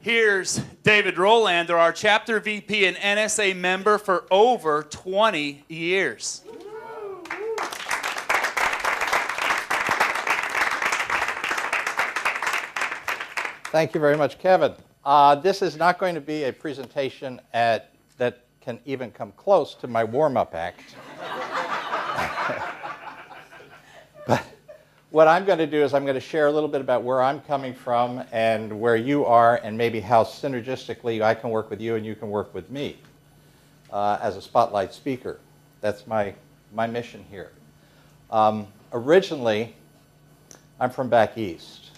Here's David Rolander, our chapter VP and NSA member for over 20 years. Thank you very much, Kevin. This is not going to be a presentation that can even come close to my warm-up act. But what I'm going to do is I'm going to share a little bit about where I'm coming from and where you are, and maybe how synergistically I can work with you and you can work with me as a spotlight speaker. That's my mission here. Originally, I'm from back east.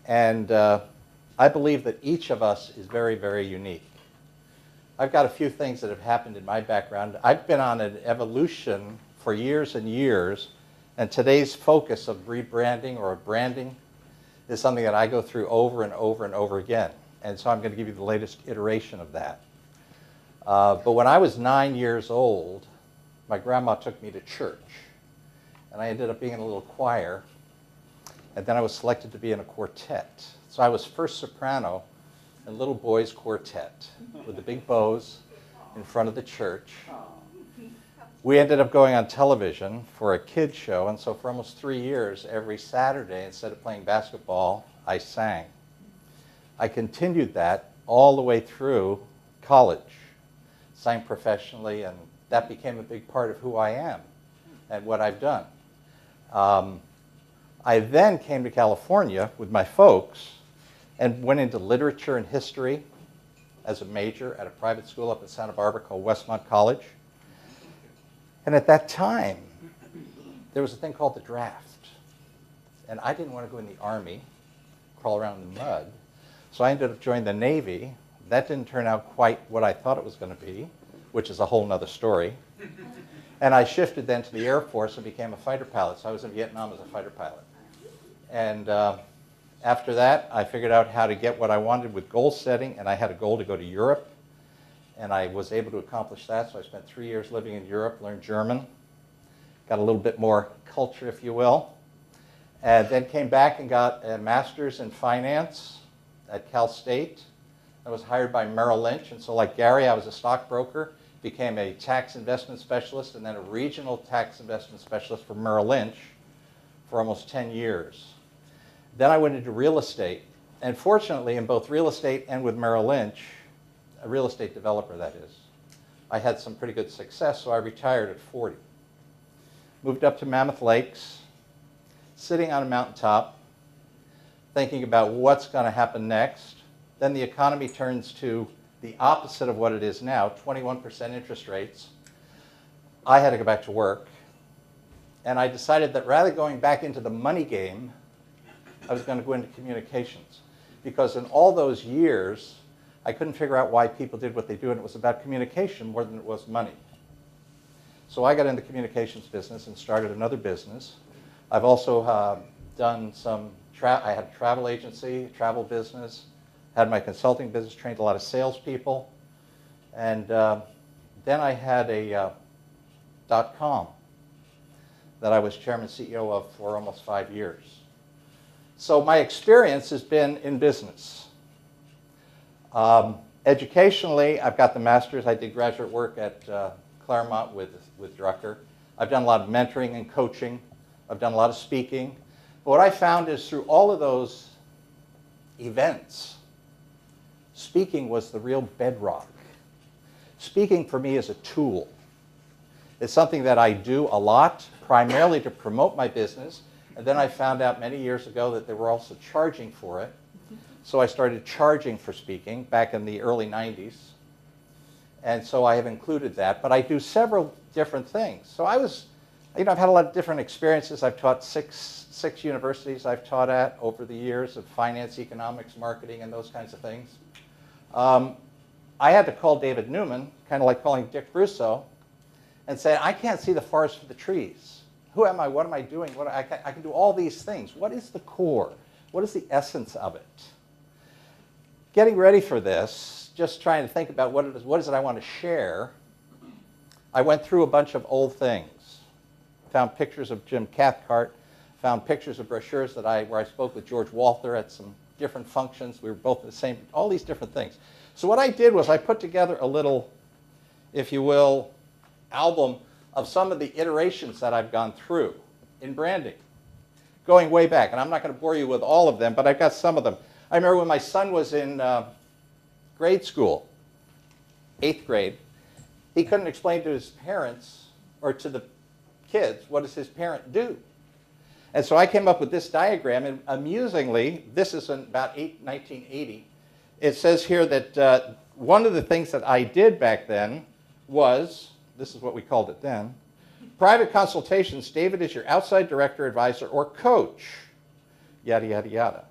And I believe that each of us is very, very unique. I've got a few things that have happened in my background. I've been on an evolution for years and years, and today's focus of rebranding or branding is something that I go through over and over and over again. And so I'm going to give you the latest iteration of that. But when I was 9 years old, my grandma took me to church, and I ended up being in a little choir, and then I was selected to be in a quartet. So I was first soprano in little boys' quartet with the big bows in front of the church. We ended up going on television for a kid show, and so for almost 3 years, every Saturday, instead of playing basketball, I sang. I continued that all the way through college, sang professionally, and that became a big part of who I am and what I've done. I then came to California with my folks and went into literature and history as a major at a private school up in Santa Barbara called Westmont College. And at that time, there was a thing called the draft. And I didn't want to go in the Army, crawl around in the mud. So I ended up joining the Navy. That didn't turn out quite what I thought it was going to be, which is a whole nother story. And I shifted then to the Air Force and became a fighter pilot. So I was in Vietnam as a fighter pilot. And after that, I figured out how to get what I wanted with goal setting, and I had a goal to go to Europe. And I was able to accomplish that, so I spent 3 years living in Europe, learned German, got a little bit more culture, if you will, and then came back and got a master's in finance at Cal State. I was hired by Merrill Lynch, and so like Gary, I was a stockbroker, became a tax investment specialist, and then a regional tax investment specialist for Merrill Lynch for almost 10 years. Then I went into real estate, and fortunately, in both real estate and with Merrill Lynch, a real estate developer, that is, I had some pretty good success, so I retired at 40. Moved up to Mammoth Lakes, sitting on a mountaintop, thinking about what's going to happen next. Then the economy turns to the opposite of what it is now, 21% interest rates. I had to go back to work, and I decided that rather than going back into the money game, I was going to go into communications. Because in all those years, I couldn't figure out why people did what they do, and it was about communication more than it was money. So I got into the communications business and started another business. I've also done some, I had a travel agency, travel business, had my consulting business, trained a lot of salespeople, and then I had a .com that I was chairman CEO of for almost 5 years. So my experience has been in business. Educationally, I've got the master's. I did graduate work at Claremont with Drucker. I've done a lot of mentoring and coaching. I've done a lot of speaking. But what I found is through all of those events, speaking was the real bedrock. Speaking for me is a tool. It's something that I do a lot, primarily to promote my business. And then I found out many years ago that they were also charging for it. So I started charging for speaking back in the early 90s. And so I have included that. But I do several different things. So I've had a lot of different experiences. I've taught six universities I've taught at over the years of finance, economics, marketing, and those kinds of things. I had to call David Newman, kind of like calling Dick Russo, and say, I can't see the forest for the trees. Who am I? What am I doing? I can do all these things. What is the core? What is the essence of it? Getting ready for this, just trying to think about what is it I want to share, I went through a bunch of old things. Found pictures of Jim Cathcart, found pictures of brochures where I spoke with George Walther at some different functions. We were both in the same, all these different things. So what I did was I put together a little, if you will, album of some of the iterations that I've gone through in branding, going way back. And I'm not going to bore you with all of them, but I've got some of them. I remember when my son was in grade school, 8th grade, he couldn't explain to his parents or to the kids, what does his parent do? And so I came up with this diagram, and amusingly, this is in about 1980. It says here that one of the things that I did back then was, this is what we called it then, private consultations. David is your outside director, advisor, or coach, yada, yada, yada.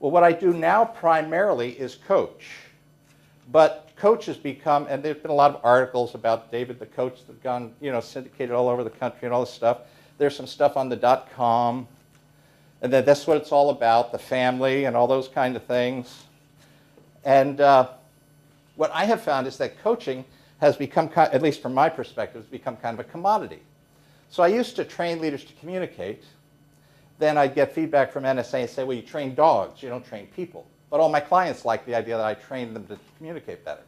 Well, what I do now primarily is coach. But coach has become, and there's been a lot of articles about David the coach that have gone, syndicated all over the country and all this stuff. There's some stuff on the .com, and that's what it's all about, the family and all those kind of things. And what I have found is that coaching has become, at least from my perspective, has become kind of a commodity. So I used to train leaders to communicate. Then I'd get feedback from NSA and say, well, you train dogs, you don't train people. But all my clients liked the idea that I trained them to communicate better.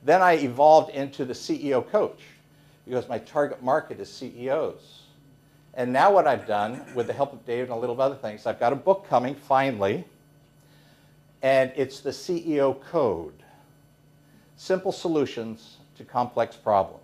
Then I evolved into the CEO coach because my target market is CEOs. And now what I've done, with the help of Dave and a little of other things, I've got a book coming, finally, and it's the CEO Code, Simple Solutions to Complex Problems.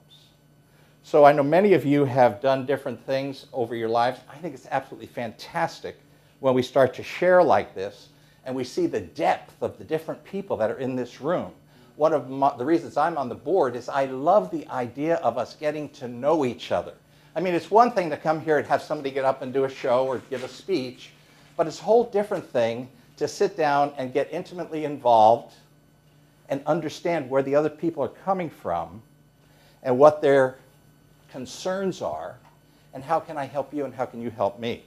So I know many of you have done different things over your lives. I think it's absolutely fantastic when we start to share like this and we see the depth of the different people that are in this room. One of the reasons I'm on the board is I love the idea of us getting to know each other. I mean, it's one thing to come here and have somebody get up and do a show or give a speech, but it's a whole different thing to sit down and get intimately involved and understand where the other people are coming from and what their concerns are and how can I help you and how can you help me.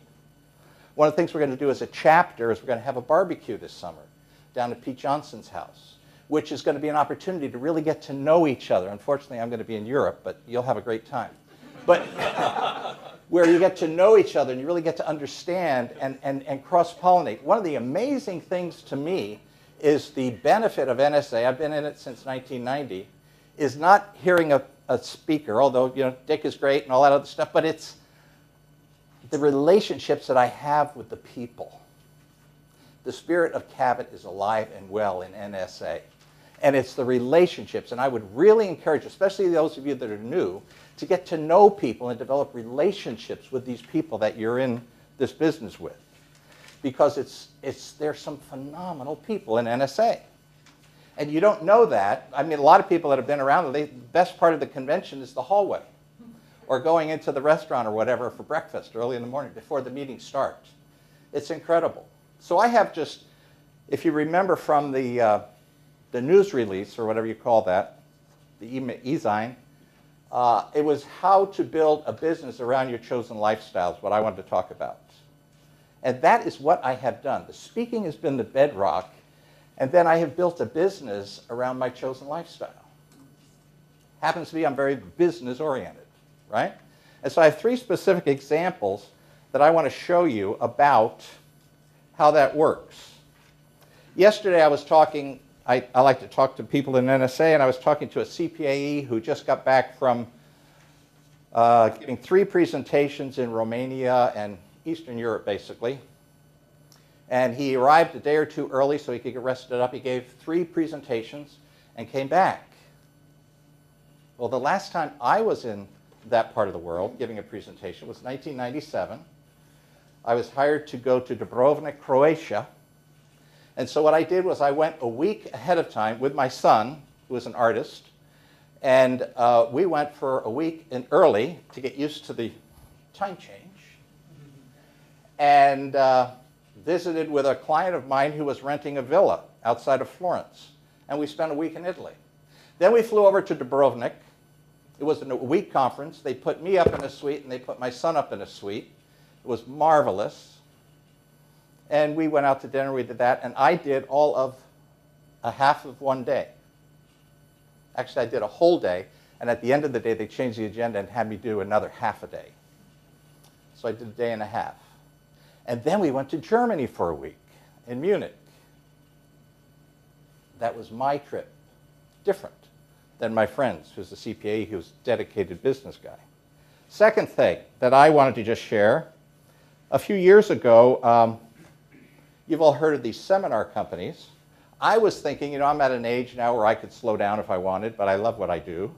One of the things we're going to do as a chapter is we're going to have a barbecue this summer down at Pete Johnson's house, which is going to be an opportunity to really get to know each other. Unfortunately, I'm going to be in Europe, but you'll have a great time. But where you get to know each other and you really get to understand and cross-pollinate. One of the amazing things to me is the benefit of NSA, I've been in it since 1990, is not hearing a speaker, although Dick is great and all that other stuff, but it's the relationships that I have with the people. The spirit of Cabot is alive and well in NSA. And it's the relationships, and I would really encourage, especially those of you that are new, to get to know people and develop relationships with these people that you're in this business with. Because there's some phenomenal people in NSA. And you don't know that. I mean, a lot of people that have been around, the best part of the convention is the hallway. Or going into the restaurant or whatever for breakfast early in the morning before the meeting starts. It's incredible. So I have just, if you remember from the news release, or whatever you call that, the e-zine, it was how to build a business around your chosen lifestyles, what I wanted to talk about. And that is what I have done. The speaking has been the bedrock, and then I have built a business around my chosen lifestyle. Happens to be I'm very business-oriented, right? And so I have 3 specific examples that I want to show you about how that works. Yesterday I was talking, I like to talk to people in NSA, and I was talking to a CPAE who just got back from giving 3 presentations in Romania and Eastern Europe, basically. And he arrived a day or 2 early so he could get rested up. He gave 3 presentations and came back. Well, the last time I was in that part of the world giving a presentation was 1997. I was hired to go to Dubrovnik, Croatia. And so what I did was I went a week ahead of time with my son, who was an artist, and we went for a week early to get used to the time change, and visited with a client of mine who was renting a villa outside of Florence, and we spent a week in Italy. Then we flew over to Dubrovnik. It was a week conference. They put me up in a suite, and they put my son up in a suite. It was marvelous. And we went out to dinner, we did that, and I did all of a half of one day. Actually, I did a whole day, and at the end of the day, they changed the agenda and had me do another half a day. So I did a day and a half. And then we went to Germany for a week, in Munich. that was my trip different than my friend's, who's a CPA, who's a dedicated business guy. Second thing that I wanted to just share, a few years ago, you've all heard of these seminar companies. I was thinking, I'm at an age now where I could slow down if I wanted, but I love what I do.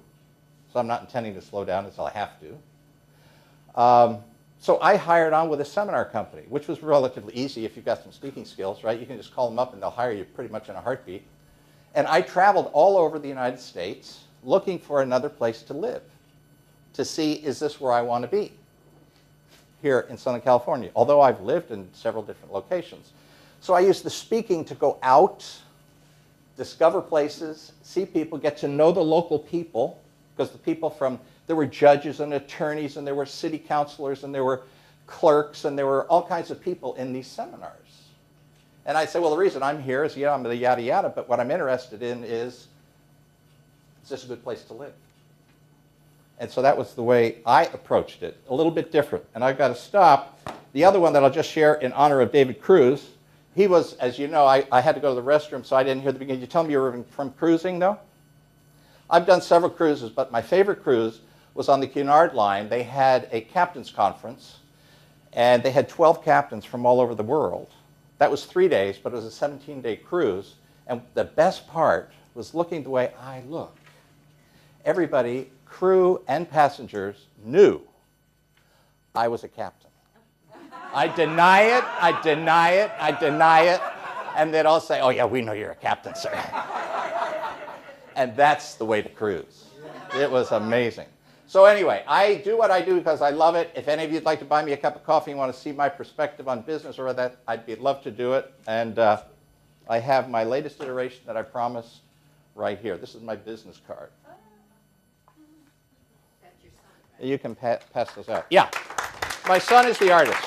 So I'm not intending to slow down until I have to. So I hired on with a seminar company, which was relatively easy if you've got some speaking skills, right? You can just call them up and they'll hire you pretty much in a heartbeat. And I traveled all over the United States looking for another place to live, to see, is this where I want to be here in Southern California, although I've lived in several different locations. So I used the speaking to go out, discover places, see people, get to know the local people, because the people there were judges and attorneys, and there were city councilors, and there were clerks, and there were all kinds of people in these seminars. And I said, well, the reason I'm here is, I'm the yada yada, but what I'm interested in is this a good place to live? And so that was the way I approached it, a little bit different. And I've got to stop. The other one that I'll just share in honor of David Cruz, he was, as you know, I had to go to the restroom, so I didn't hear the beginning. Did you tell me you were from cruising, though? I've done several cruises, but my favorite cruise was on the Cunard Line. They had a captain's conference, and they had 12 captains from all over the world. That was 3 days, but it was a 17-day cruise. And the best part was looking the way I look. Everybody, crew and passengers, knew I was a captain. I deny it, I deny it, I deny it, and they'd all say, oh yeah, we know you're a captain, sir. And that's the way to cruise. It was amazing. So anyway, I do what I do because I love it. If any of you would like to buy me a cup of coffee and want to see my perspective on business or that, I'd love to do it. And I have my latest iteration that I promised right here. This is my business card. You can pass those out. Yeah. My son is the artist.